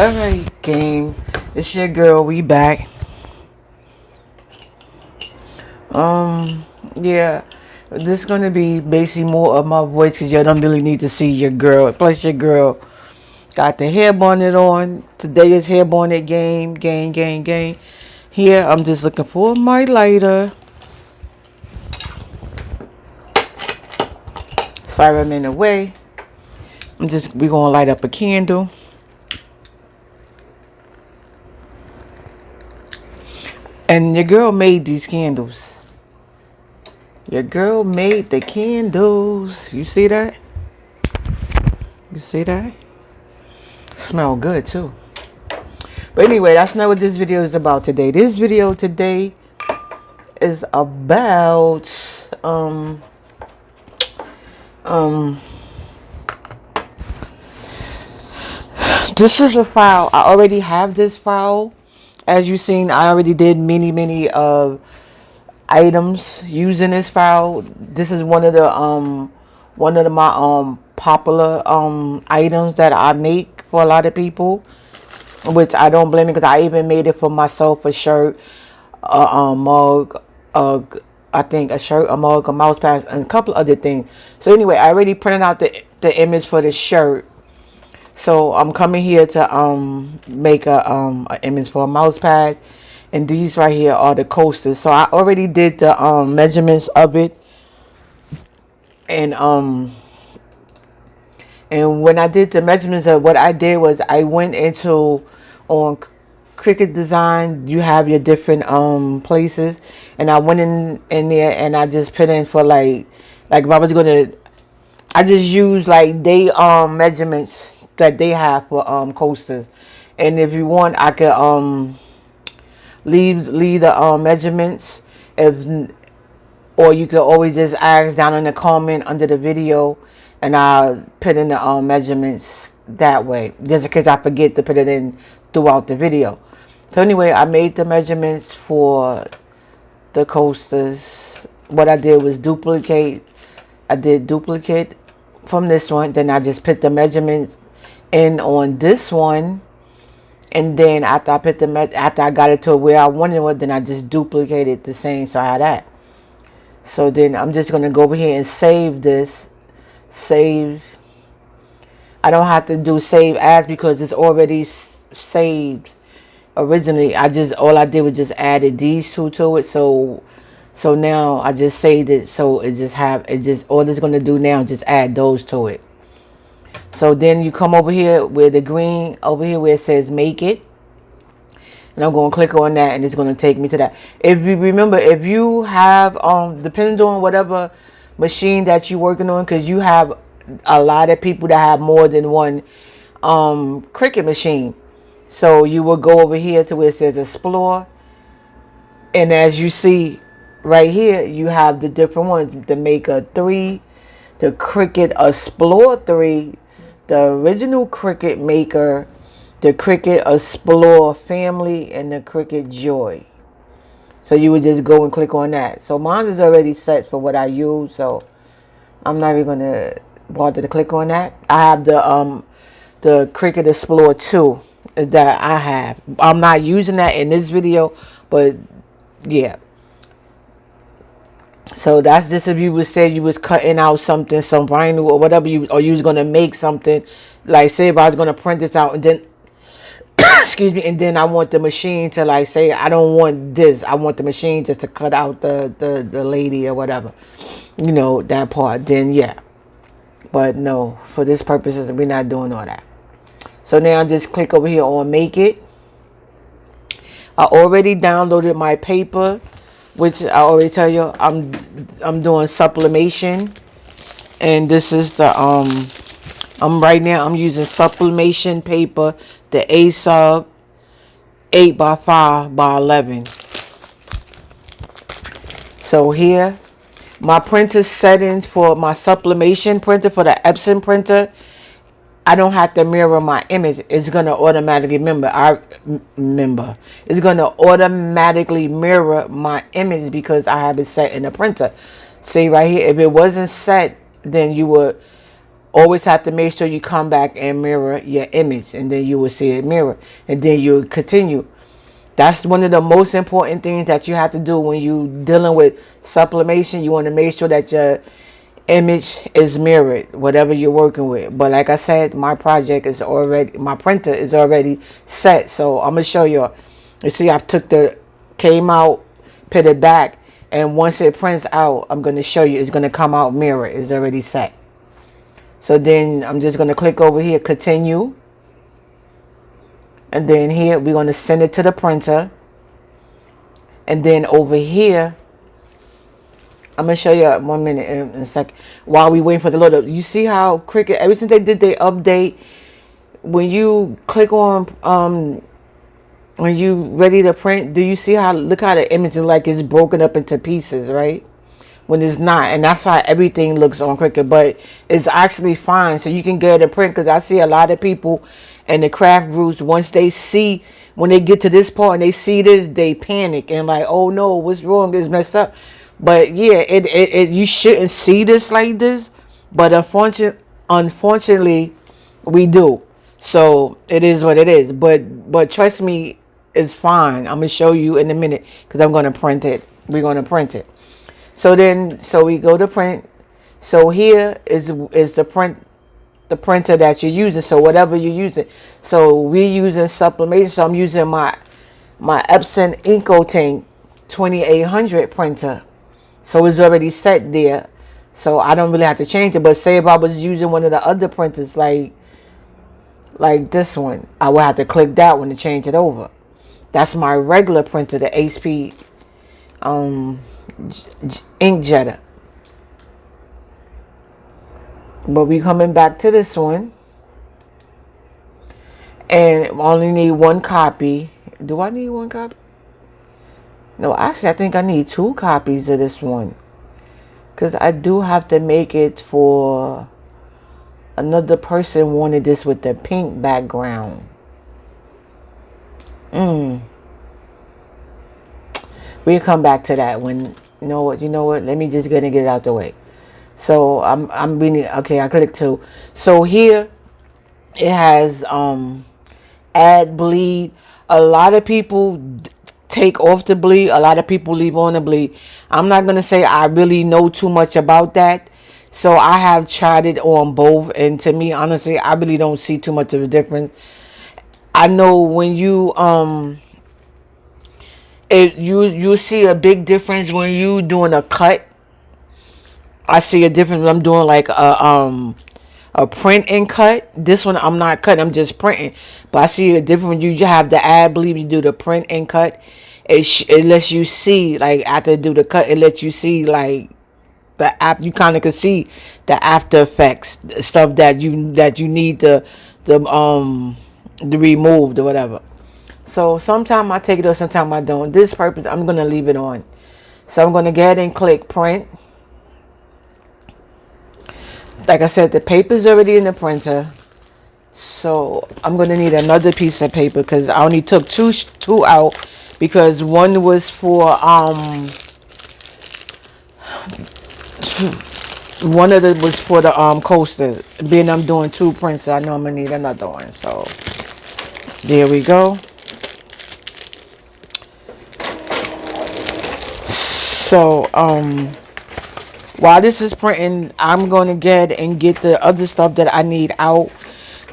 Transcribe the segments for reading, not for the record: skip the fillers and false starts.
Alright, gang. It's your girl. We back. Yeah. This is gonna be basically more of my voice because y'all don't really need to see your girl. Plus, your girl got the hair bonnet on. Today is hair bonnet game. Gang. Here, I'm just looking for my lighter. Sorry, I'm in the way. We gonna light up a candle. And your girl made these candles. Your girl made the candles. You see that? You see that? Smell good too. But anyway, that's not what this video is about today. This video today is about this is a file. I already have this file. As you've seen, I already did many items using this file. This is one of my popular items that I make for a lot of people, which I don't blame it because I even made it for myself. A shirt, a mug, I think a shirt, a mug, a mouse pad, and a couple other things. So anyway, I already printed out the image for the shirt. So I'm coming here to make a image for a mouse pad, and these right here are the coasters. So I already did the measurements of it, and when I did the measurements of what I did was I went into on Cricut Design. You have your different places, and I went in there and I just put in for like if I was gonna, I just used like they measurements that they have for coasters. And if you want, I could leave the measurements, or you could always just ask down in the comment under the video, and I'll put in the measurements that way, just in case I forget to put it in throughout the video. So anyway, I made the measurements for the coasters. What I did was duplicate. I did duplicate from this one, then I just put the measurements in on this one, and then after I got it to where I wanted it, then I just duplicated the same, so I had that. So then I'm just gonna go over here and save this. Save. I don't have to do save as because it's already saved originally. All I did was just added these two to it. So now I just saved it. So all it's gonna do now is just add those to it. So then you come over here where the green over here where it says make it, and I'm going to click on that, and it's going to take me to that. If you remember, if you have depending on whatever machine that you're working on, because you have a lot of people that have more than one Cricut machine, so you will go over here to where it says explore, and as you see right here, you have the different ones: the Maker 3, the Cricut Explore 3, the original Cricut Maker, the Cricut Explore Family, and the Cricut Joy. So you would just go and click on that. So mine is already set for what I use, so I'm not even gonna bother to click on that. I have the Cricut Explore 2 that I have. I'm not using that in this video, but yeah. So that's just if you would say you was cutting out something, some vinyl or whatever, you was going to make something. Like say if I was going to print this out and then, excuse me, and then I want the machine to like say, I don't want this. I want the machine just to cut out the lady or whatever. You know, that part. Then yeah. But no, for this purposes, we're not doing all that. So now I just click over here on make it. I already downloaded my paper, which I already tell you I'm doing sublimation, and this is the right now I'm using sublimation paper, the ASUG 8x5x11. So here my printer settings for my sublimation printer, for the Epson printer, I don't have to mirror my image. It's going to automatically It's going to automatically mirror my image because I have it set in the printer. See right here, if it wasn't set, then you would always have to make sure you come back and mirror your image, and then you will see it mirror, and then you continue. That's one of the most important things that you have to do when you dealing with sublimation. You want to make sure that your image is mirrored, whatever you're working with. But like I said, my printer is already set. So I'm gonna show you. You see, came out, put it back, and once it prints out, I'm gonna show you. It's gonna come out mirrored. It's already set. So then I'm just gonna click over here, continue. And then here, we're going to send it to the printer. And then over here, I'm going to show you 1 minute in a second. While we waiting for the load up. You see how Cricut, ever since they did their update, when you click on, when you ready to print, do you see how, look how the image is like it's broken up into pieces, right? When it's not. And that's how everything looks on Cricut. But it's actually fine. So you can get it and print. Because I see a lot of people in the craft groups, once they see, when they get to this part and they see this, they panic and like, oh no, what's wrong? It's messed up. But yeah, you shouldn't see this like this. But unfortunately, we do. So it is what it is. But trust me, it's fine. I'm gonna show you in a minute because I'm gonna print it. We're gonna print it. So we go to print. So here is the printer that you're using. So whatever you're using. So we're using sublimation. So I'm using my Epson Incotank 2800 printer. So it's already set there. So I don't really have to change it. But say if I was using one of the other printers like this one, I would have to click that one to change it over. That's my regular printer, the HP inkjetter. But we coming back to this one. And I only need one copy. Do I need one copy? No, actually, I think I need 2 copies of this one. Because I do have to make it for another person wanted this with the pink background. We'll come back to that when, you know what? Let me just get it out the way. So I'm being, okay, I click 2. So here it has add bleed. A lot of people take off the bleed. A lot of people leave on the bleed. I'm not going to say I really know too much about that. So I have tried it on both. And to me, honestly, I really don't see too much of a difference. I know when you you see a big difference when you doing a cut. I see a difference when I'm doing like a print and cut. This one I'm not cutting, I'm just printing. But I see a difference when you have the ad bleed, you do the print and cut. It lets you see, like after you do the cut, it lets you see like you kind of can see the after effects, stuff that you need to remove or whatever. So sometimes I take it off, sometimes I don't. This purpose, I'm gonna leave it on. So I'm gonna go ahead and click print. Like I said, the paper is already in the printer. So I'm going to need another piece of paper because I only took two out because one was for one of them was for the coaster. Being I'm doing 2 prints, so I know I'm going to need another one. So there we go. So while this is printing, I'm going to get the other stuff that I need out.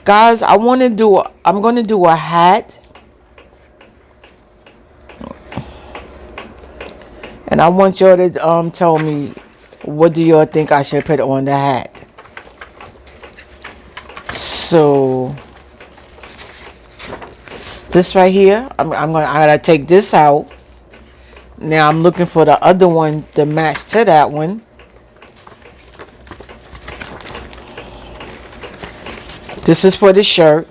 Guys, I'm going to do a hat. And I want y'all to tell me, what do y'all think I should put on the hat? So this right here, I gotta take this out. Now I'm looking for the other one to match to that one. This is for the shirt.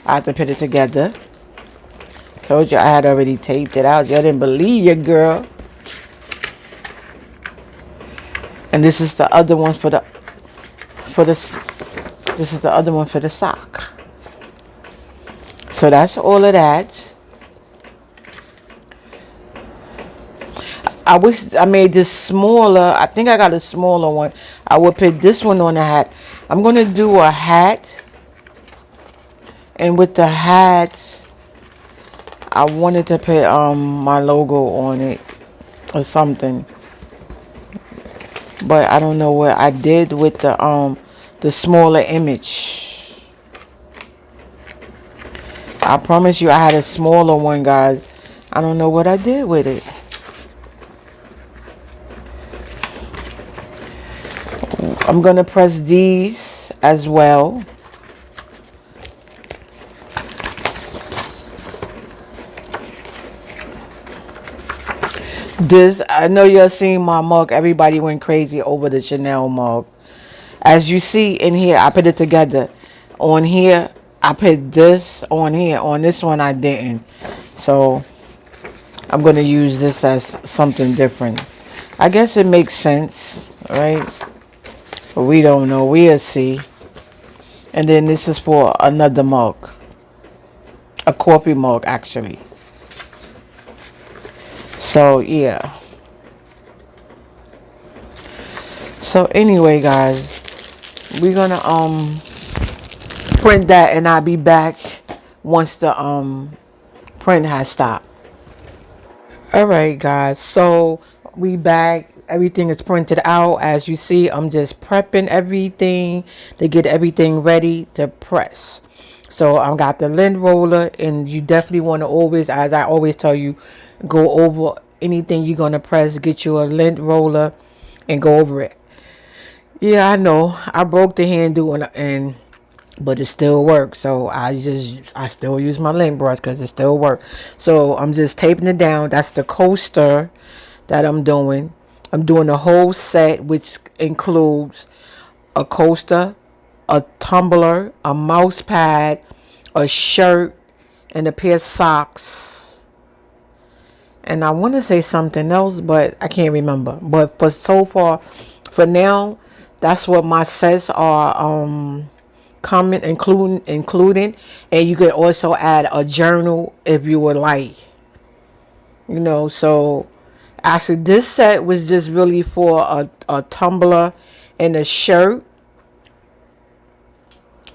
I have to put it together. Told you I had already taped it out. Y'all didn't believe your girl. And this is the other one this is the other one for the sock. So that's all of that. I wish I made this smaller. I think I got a smaller one. I would put this one on the hat. I'm going to do a hat. And with the hat, I wanted to put my logo on it or something. But I don't know what I did with the smaller image. I promise you I had a smaller one, guys. I don't know what I did with it. I'm going to press these as well. This, I know you're seeing my mug. Everybody went crazy over the Chanel mug. As you see in here, I put it together. On here, I put this on here. On this one, I didn't. So, I'm going to use this as something different. I guess it makes sense, right? But we don't know. We'll see. And then this is for another mug. A coffee mug, actually. So, yeah. So, anyway, guys. We're going to print that, and I'll be back once the print has stopped. Alright, guys, so we back. Everything is printed out. As you see, I'm just prepping everything to get everything ready to press. So I got the lint roller, and you definitely want to always, as I always tell you, go over anything you're going to press. Get you a lint roller and go over it. Yeah, I know I broke the handle but it still works. So I still use my lint brush because it still works. So I'm just taping it down. That's the coaster that I'm doing. I'm doing a whole set, which includes a coaster, a tumbler, a mouse pad, a shirt, and a pair of socks. And I want to say something else, but I can't remember. But for now, that's what my sets are. Comment including, and you could also add a journal if you would like. So actually this set was just really for a tumbler and a shirt,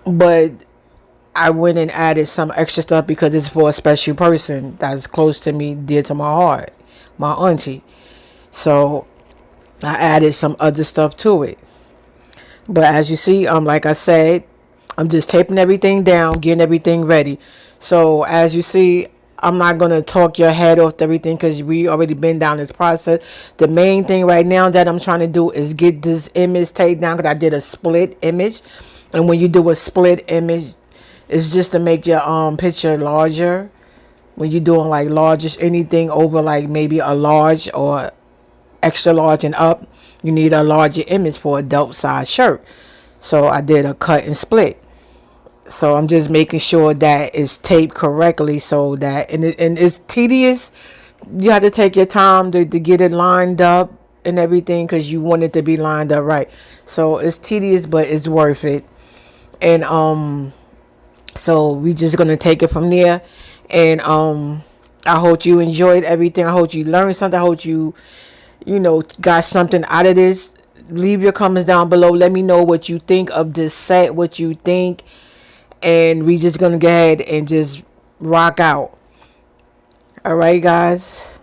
but I went and added some extra stuff because it's for a special person that's close to me, dear to my heart, my auntie. So I added some other stuff to it. But as you see, like I said, I'm just taping everything down, getting everything ready. So as you see, I'm not going to talk your head off everything because we already been down this process. The main thing right now that I'm trying to do is get this image taped down because I did a split image. And when you do a split image, it's just to make your picture larger. When you're doing like large, anything over like maybe a large or extra large and up, you need a larger image for adult size shirt. So I did a cut and split. So I'm just making sure that it's taped correctly so that, and it's tedious. You have to take your time to get it lined up and everything because you want it to be lined up right. So it's tedious, but it's worth it. And so we just gonna take it from there. And I hope you enjoyed everything. I hope you learned something. I hope you got something out of this. Leave your comments down below. Let me know what you think of this set, what you think. And we just gonna go ahead and just rock out. All right, guys.